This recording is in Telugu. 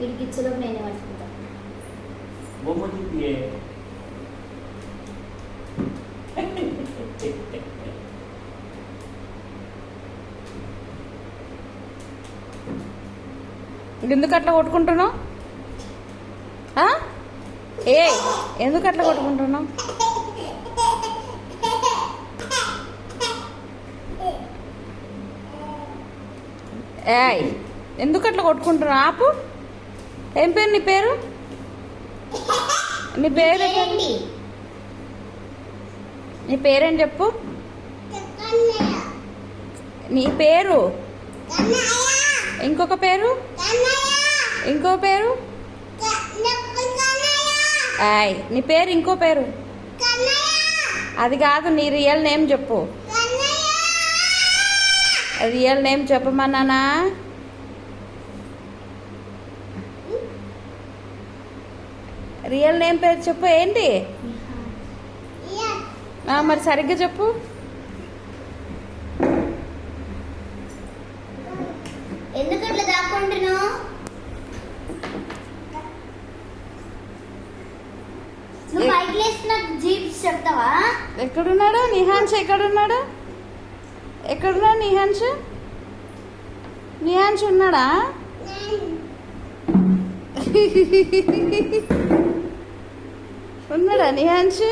ఇడికిచ్చలో నేనే మర్చిపోతా. బొమ్మ చూపియే. ఎందుకు అట్లా కొట్టుకుంటున్నావు? ఏ ఎందుకు అట్లా కొట్టుకుంటున్నావు? ఏయ్ ఎందుకు అట్లా కొట్టుకుంటున్నావు? ఆపు. ఏం పేరు నీ పేరు? నీ పేరు నీ పేరేం చెప్పు. నీ పేరు ఇంకొక పేరు ఇంకో పేరు. ఏయ్ నీ పేరు ఇంకో పేరు. అది కాదు, నీ రియల్ నేమ్ చెప్పు. రియల్ నేమ్ చెప్పమన్నానా? రియల్ నేమ్ పేరు చెప్పు. ఏంటి మరి సరిగ్గా చెప్పు. ఎందుకు అట్లా దాక్కుంటున్నావు? నువ్వు బైక్ లేసి నాకు జీప్స్ చెప్తావా? ఎక్కడున్నాడు నిహాన్ష్? ఎక్కడున్నాడు? ఎక్కడున్నాడు నిహాన్ష్? నిహాన్ష్ ఉన్నాడా? ఉన్నాడా నిహాన్ష్?